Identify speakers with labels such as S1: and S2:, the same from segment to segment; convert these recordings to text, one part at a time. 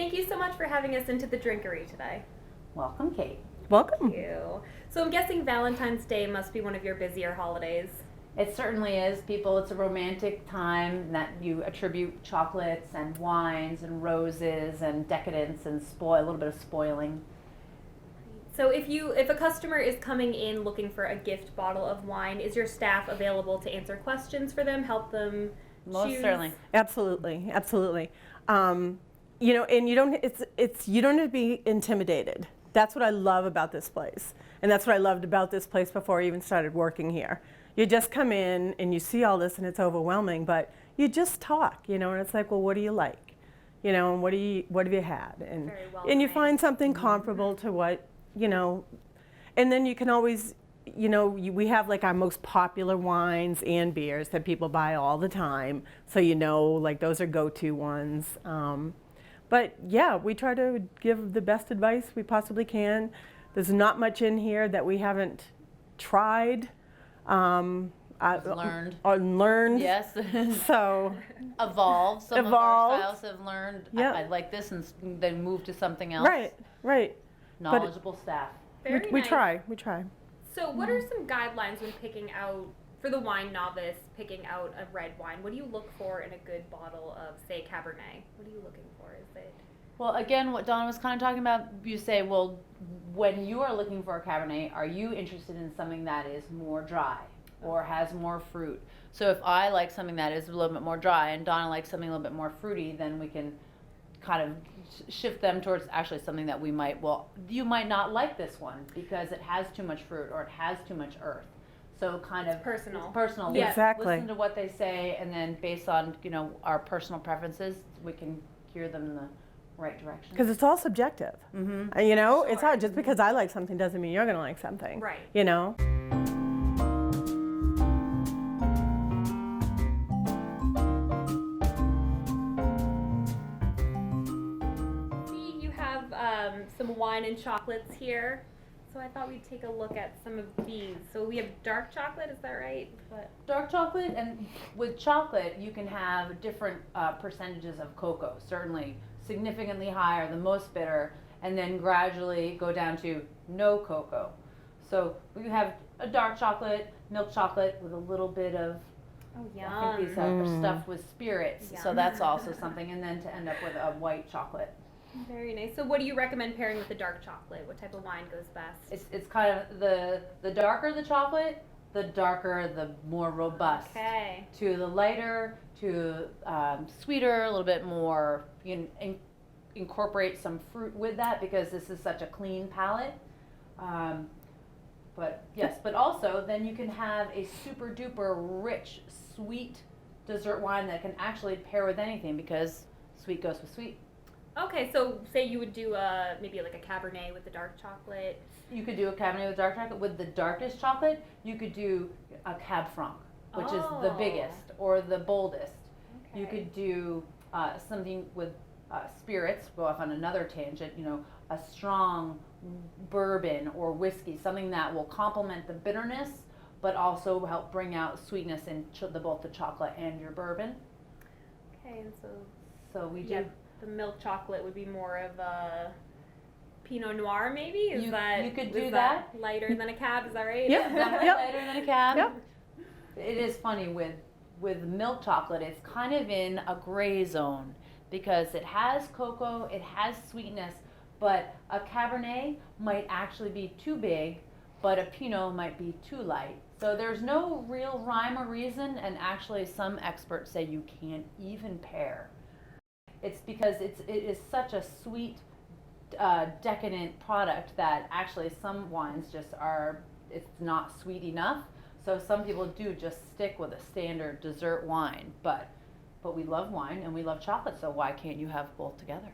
S1: thank you so much for having us into the Drinkery today.
S2: Welcome, Kate.
S3: Welcome.
S1: Thank you. So I'm guessing Valentine's Day must be one of your busier holidays.
S2: It certainly is. It's a romantic time that you attribute chocolates and wines and roses and decadence and a little bit of spoiling.
S1: So if a customer is coming in looking for a gift bottle of wine, is your staff available to answer questions for them, help them
S2: Most
S1: choose?
S2: certainly.
S3: Absolutely, absolutely. And you don't have to be intimidated. That's what I love about this place, and that's what I loved about this place before I even started working here. You just come in and you see all this, and it's overwhelming, but you just talk, and it's like, well, what do you like, and what have you had, and you find something comparable to what, and then you can always, we have like our most popular wines and beers that people buy all the time, so like those are go-to ones. But yeah, we try to give the best advice we possibly can. There's not much in here that we haven't tried. Learned.
S2: Yes.
S3: So
S2: Evolved. Some of our styles have learned.
S3: Yeah.
S2: I like this, and then move to something else.
S3: Right.
S2: Knowledgeable staff.
S3: We try.
S1: So what are some guidelines when picking out, for the wine novice, picking out a red wine? What do you look for in a good bottle of, say, Cabernet? What are you looking for? Is it?
S2: Well, again, what Donna was kind of talking about, you say, well, when you are looking for a Cabernet, are you interested in something that is more dry or has more fruit? So if I like something that is a little bit more dry and Donna likes something a little bit more fruity, then we can kind of shift them towards actually something that you might not like this one because it has too much fruit or it has too much earth. So kind of
S1: It's personal.
S2: It's personal.
S3: Yeah. Exactly.
S2: Listen to what they say, and then based on our personal preferences, we can gear them in the right direction.
S3: Because it's all subjective.
S2: Mm-hmm.
S3: It's hard. Just because I like something doesn't mean you're going to like something.
S1: Right. See, you have some wine and chocolates here. So I thought we'd take a look at some of these. So we have dark chocolate, is that right?
S2: Dark chocolate, and with chocolate you can have different percentages of cocoa, certainly significantly higher, the most bitter, and then gradually go down to no cocoa. So we have a dark chocolate, milk chocolate with a little bit of, I think these are stuffed with spirits, so that's also something, and then to end up with a white chocolate.
S1: Very nice. So what do you recommend pairing with the dark chocolate? What type of wine goes best?
S2: It's kind of the darker the chocolate, the darker, the more robust.
S1: Okay.
S2: To the lighter, to sweeter, a little bit more. Incorporate some fruit with that because this is such a clean palate. But also then you can have a super duper rich, sweet dessert wine that can actually pair with anything because sweet goes with sweet.
S1: Okay, so say you would do maybe like a Cabernet with the dark chocolate.
S2: You could do a Cabernet with dark chocolate. With the darkest chocolate, you could do a Cab Franc, which is the biggest or the boldest. Okay. You could do something with spirits, go off on another tangent, a strong bourbon or whiskey, something that will complement the bitterness, but also help bring out sweetness in both the chocolate and your bourbon.
S1: Okay, and
S2: so we do.
S1: The milk chocolate would be more of a Pinot Noir, maybe?
S2: You could do
S1: that lighter than a Cab, is that right?
S3: Yeah.
S2: Definitely lighter than a Cab.
S3: Yep.
S2: It is funny with milk chocolate, it's kind of in a gray zone because it has cocoa, it has sweetness, but a Cabernet might actually be too big, but a Pinot might be too light. So there's no real rhyme or reason, and actually some experts say you can't even pair. It's because it is such a sweet, decadent product that actually some wines it's not sweet enough. So some people do just stick with a standard dessert wine, but we love wine and we love chocolate, so why can't you have both together?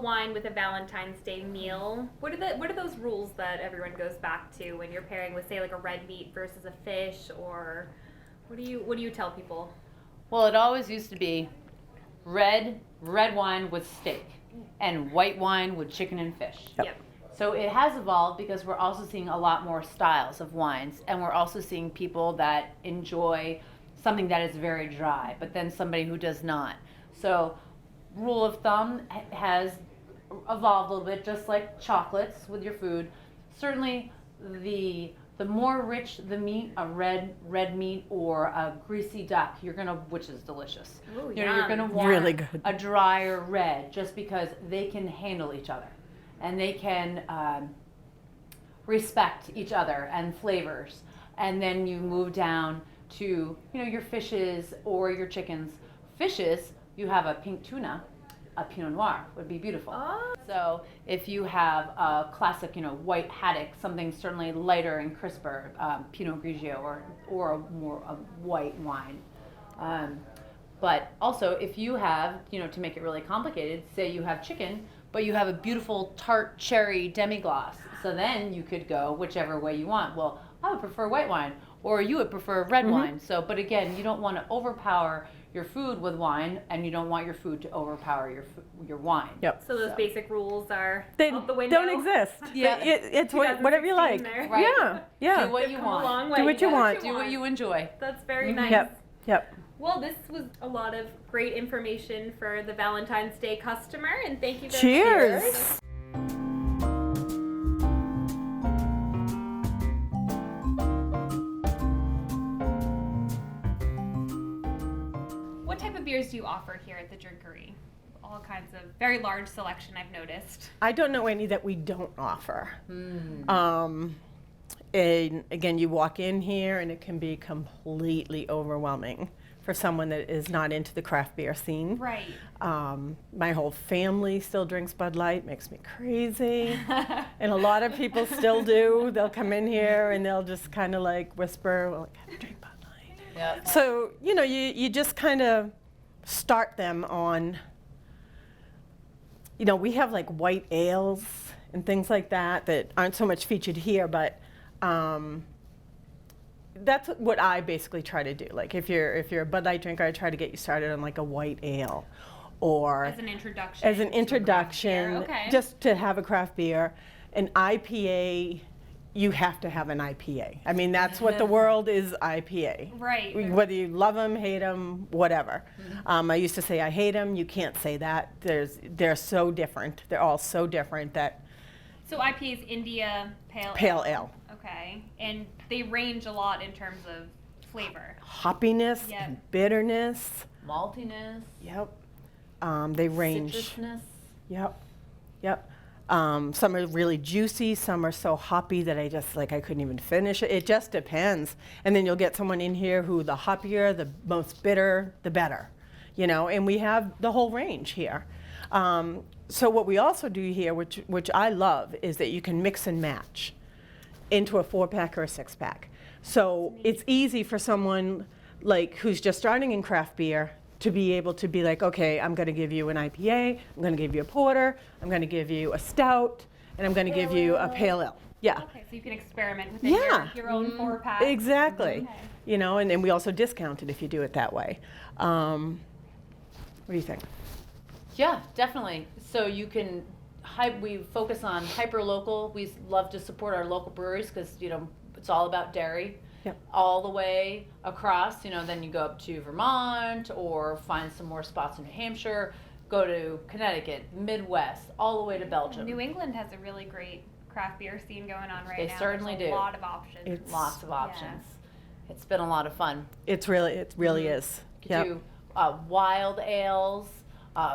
S1: Wine with a Valentine's Day meal. What are those rules that everyone goes back to when you're pairing with, say, like a red meat versus a fish, or what do you tell people?
S2: Well, it always used to be red wine with steak and white wine with chicken and fish.
S1: Yep.
S2: So it has evolved because we're also seeing a lot more styles of wines, and we're also seeing people that enjoy something that is very dry, but then somebody who does not. So rule of thumb has evolved a little bit, just like chocolates with your food. Certainly the more rich the meat, a red meat or a greasy duck, which is delicious.
S1: Ooh,
S2: You're gonna
S1: yum.
S2: want
S3: Really good.
S2: a drier red, just because they can handle each other, and they can respect each other and flavors. And then you move down to your fishes or your chickens. Fishes, you have a pink tuna. A Pinot Noir would be beautiful.
S1: Oh.
S2: So if you have a classic, white haddock, something certainly lighter and crisper, Pinot Grigio or a more white wine. But also if you have, to make it really complicated, say you have chicken, but you have a beautiful tart cherry demi-glace. So then you could go whichever way you want. Well, I would prefer white wine, or you would prefer red wine. So, but again, you don't want to overpower your food with wine, and you don't want your food to overpower your wine.
S3: Yep.
S1: So those basic rules are
S3: They
S1: out the window.
S3: don't exist.
S2: Yeah.
S3: It's whatever you like.
S1: 2016 there.
S2: Right.
S3: Yeah.
S2: Do what you
S1: Come a long
S2: want.
S1: way.
S3: Do what you want.
S2: Do what you enjoy.
S1: That's very nice.
S3: Yep.
S1: Well, this was a lot of great information for the Valentine's Day customer, and thank you very
S3: Cheers.
S1: much. What type of beers do you offer here at the Drinkery? All kinds of very large selection, I've noticed.
S3: I don't know any that we don't offer. And again, you walk in here and it can be completely overwhelming for someone that is not into the craft beer scene.
S1: Right.
S3: My whole family still drinks Bud Light, makes me crazy. And a lot of people still do. They'll come in here and they'll just kind of like whisper, well, I gotta drink Bud Light.
S2: Yeah.
S3: So, you just kind of start them on, we have like white ales and things like that aren't so much featured here, but that's what I basically try to do. Like if you're a Bud Light drinker, I try to get you started on like a white ale, or
S1: As an introduction.
S3: as an
S1: to a craft
S3: introduction,
S1: beer. Okay.
S3: just to have a craft beer. An IPA, you have to have an IPA. I mean, that's what the world is, IPA.
S1: Right.
S3: Whether you love them, hate them, whatever. I used to say I hate them. You can't say that. They're so different. They're all so different that
S1: So IPA is India Pale
S3: pale ale.
S1: Okay. And they range a lot in terms of flavor.
S3: Hoppiness,
S1: Yep.
S3: and bitterness.
S2: Maltiness.
S3: Yep. They range.
S2: Citrusness.
S3: Yep. Some are really juicy, some are so hoppy that I couldn't even finish it. It just depends. And then you'll get someone in here who the hoppier, the most bitter, the better. And we have the whole range here. So what we also do here, which I love, is that you can mix and match into a 4-pack or a 6-pack. So it's easy for someone like who's just starting in craft beer to be able to be like, okay, I'm going to give you an IPA, I'm going to give you a porter, I'm going to give you a stout, and I'm going to give you a pale ale. Yeah.
S1: Okay, so you can experiment within
S3: Yeah.
S1: your own 4-pack.
S3: Exactly.
S1: Okay.
S3: And then we also discount it if you do it that way. What do you think?
S2: Yeah, definitely. So you can, we focus on hyper local. We love to support our local breweries because it's all about Derry.
S3: Yep.
S2: All the way across. Then you go up to Vermont or find some more spots in New Hampshire. Go to Connecticut, Midwest, all the way to Belgium.
S1: New England has a really great craft beer scene going on right
S2: They
S1: now.
S2: certainly
S1: There's a
S2: do.
S1: lot of options.
S3: It's-
S2: Lots of options. It's been a lot of fun.
S3: It really is.
S2: You could do wild ales,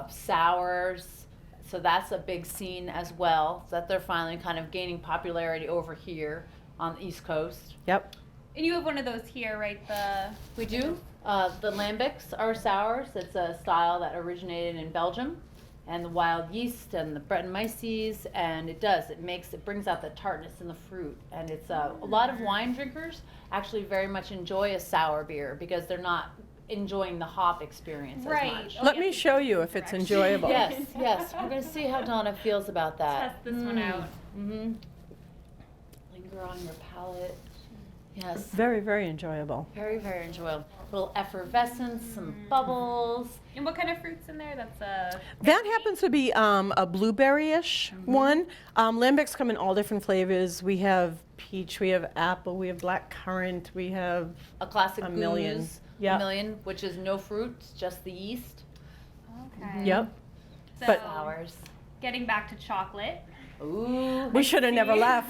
S2: sours. So that's a big scene as well. That they're finally kind of gaining popularity over here on the East Coast.
S3: Yep.
S1: And you have one of those here, right?
S2: We do. The lambics are sours. It's a style that originated in Belgium, and the wild yeast and the Brettanomyces, and it brings out the tartness in the fruit. And it's a lot of wine drinkers actually very much enjoy a sour beer because they're not enjoying the hop experience
S1: Right.
S2: as much.
S1: Oh,
S3: Let
S1: yeah,
S3: me
S1: it's
S3: show you if it's
S1: direction.
S3: enjoyable.
S2: Yes. We're gonna see how Donna feels about that.
S1: Test this one out.
S2: Mm-hmm. Linger on your palate. Yes.
S3: Very, very enjoyable.
S2: Very, very enjoyable. Little effervescence, some bubbles.
S1: And what kind of fruits in there? That's a
S3: That happens to be a blueberry-ish one. Lambics come in all different flavors. We have peach, we have apple, we have black currant, we have
S2: A classic
S3: a million.
S2: booze,
S3: Yeah.
S2: a million, which is no fruit, just the yeast.
S1: okay.
S3: Yep.
S1: So,
S3: But-
S2: Flowers.
S1: getting back to chocolate.
S2: Ooh.
S3: We should have never left.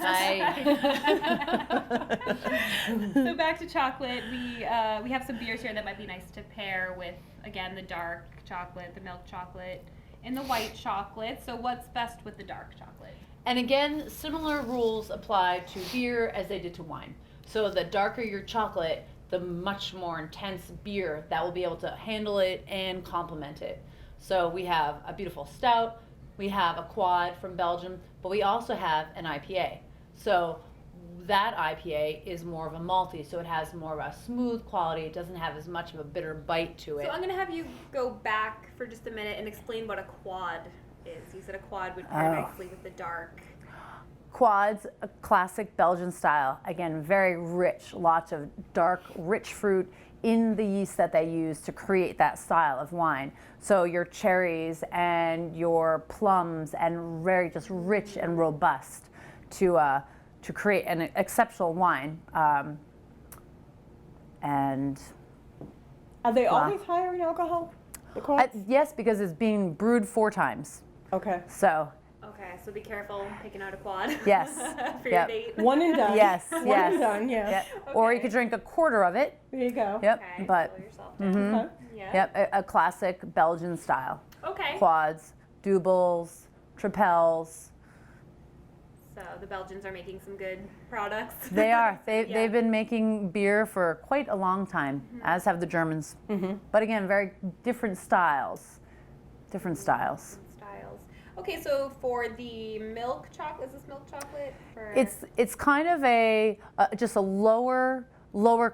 S1: So back to chocolate, we have some beers here that might be nice to pair with, again, the dark chocolate, the milk chocolate, and the white chocolate. So what's best with the dark chocolate?
S2: And again, similar rules apply to beer as they did to wine. So the darker your chocolate, the much more intense beer that will be able to handle it and complement it. So we have a beautiful stout, we have a quad from Belgium, but we also have an IPA. So that IPA is more of a malty, so it has more of a smooth quality. It doesn't have as much of a bitter bite to it.
S1: So I'm going to have you go back for just a minute and explain what a quad is. You said a quad would pair nicely with the dark.
S4: Quads, a classic Belgian style. Again, very rich, lots of dark, rich fruit in the yeast that they use to create that style of wine. So your cherries and your plums and very just rich and robust to create an exceptional wine. And
S3: Are they
S4: Wow.
S3: always higher in alcohol? The quads?
S4: yes, because it's being brewed 4 times.
S3: Okay.
S4: So
S1: Okay, so be careful picking out a quad.
S4: Yes.
S1: For
S4: Yep.
S1: your date.
S3: One and done.
S4: yes,
S3: One
S4: yes.
S3: and done, yeah.
S4: Yeah. Or you
S1: Okay.
S4: could drink a quarter of it.
S3: There you go.
S4: Yep.
S1: Okay,
S4: But
S1: slow yourself down.
S3: Okay.
S1: Yeah.
S4: yep, a classic Belgian style.
S1: Okay.
S4: Quads, doubles, tripels.
S1: So the Belgians are making some good products.
S4: They are.
S1: Yeah.
S4: They've been making beer for quite a long time, as have the Germans. But again, very different styles. Different styles.
S1: Styles. Okay, so for the milk chocolate, is this milk chocolate? For
S4: It's kind of a just a lower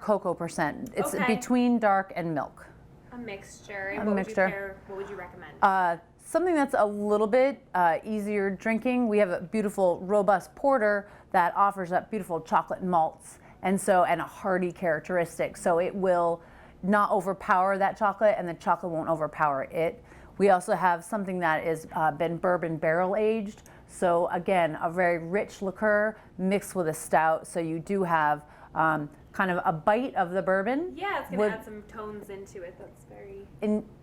S4: cocoa percent. It's
S1: Okay.
S4: between dark and milk.
S1: a mixture. And
S4: A
S1: what
S4: mixture.
S1: Would you pair, what would you recommend?
S4: Something that's a little bit easier drinking. We have a beautiful, robust porter that offers up beautiful chocolate malts, and a hearty characteristic. So it will not overpower that chocolate, and the chocolate won't overpower it. We also have something that is been bourbon barrel aged. So again, a very rich liqueur mixed with a stout. So you do have kind of a bite of the bourbon.
S1: Yeah, it's going
S4: with-
S1: to add some tones into it. That's very,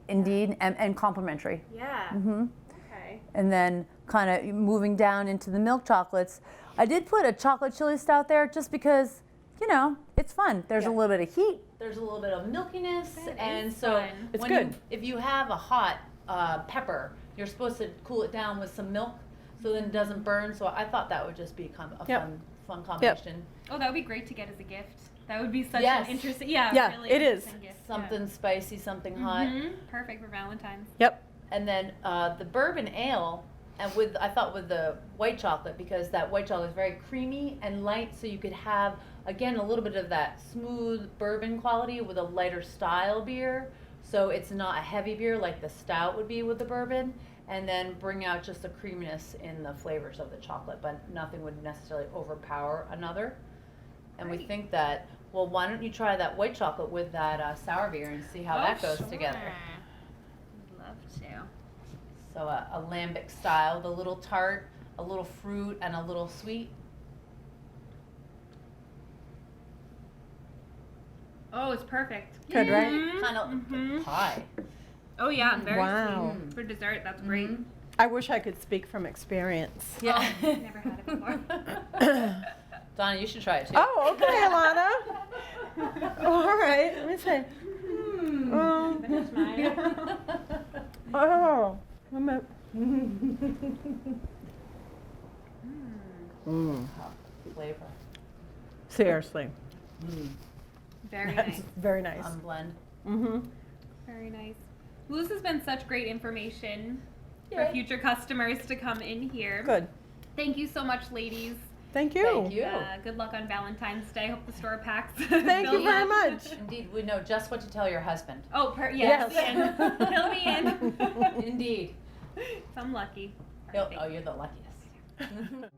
S4: Indeed, and complementary.
S1: yeah.
S4: Mm-hmm.
S1: Okay.
S4: And then kind of moving down into the milk chocolates. I did put a chocolate chili stout there just because, it's fun. There's a little bit of heat.
S2: There's a little bit of milkiness,
S1: That
S2: and
S1: is
S2: so
S1: fun.
S3: It's
S2: when
S3: good.
S2: if you have a hot pepper, you're supposed to cool it down with some milk, so then it doesn't burn. So I thought that would just be kind of a
S3: Yep.
S2: fun combination.
S1: Oh, that would be great to get as a gift. That would be such
S2: Yes.
S1: an interesting, yeah,
S3: Yeah,
S1: really
S3: it is.
S1: interesting gift.
S2: Something spicy, something hot,
S1: Perfect for Valentine's.
S3: Yep.
S2: and then the bourbon ale. And I thought with the white chocolate, because that white chocolate is very creamy and light, so you could have, again, a little bit of that smooth bourbon quality with a lighter style beer. So it's not a heavy beer like the stout would be with the bourbon, and then bring out just the creaminess in the flavors of the chocolate, but nothing would necessarily overpower another. And we
S1: Great.
S2: think that, well, why don't you try that white chocolate with that sour beer and see how that goes together.
S1: I'd love to.
S2: So a lambic style, the little tart, a little fruit, and a little sweet.
S1: Oh, it's perfect.
S3: Good, right?
S2: Kind of pie.
S1: Oh yeah, very
S3: Wow.
S1: sweet. For dessert, that's great.
S3: I wish I could speak from experience.
S2: Yeah.
S1: I've never had it before.
S2: Donna, you should try it too.
S3: Oh, okay, Alana. All right, let me see.
S1: Finish mine.
S3: Oh, I'm a,
S2: Flavor.
S3: seriously,
S1: Very
S3: that's
S1: nice.
S3: very nice.
S2: Blend.
S3: Mm-hmm.
S1: Very nice. Well, this has been such great information for
S2: Yay.
S1: future customers to come in here.
S3: Good.
S1: Thank you so much, ladies.
S3: Thank you.
S2: Thank you.
S1: Good luck on Valentine's Day. Hope the store packs.
S3: Thank you
S1: Fill
S3: very
S1: up.
S3: much.
S2: Indeed, we know just what to tell your husband.
S1: Oh, yes.
S3: Yes.
S1: Fill me in.
S2: Indeed.
S1: If I'm lucky.
S2: Oh, you're the luckiest.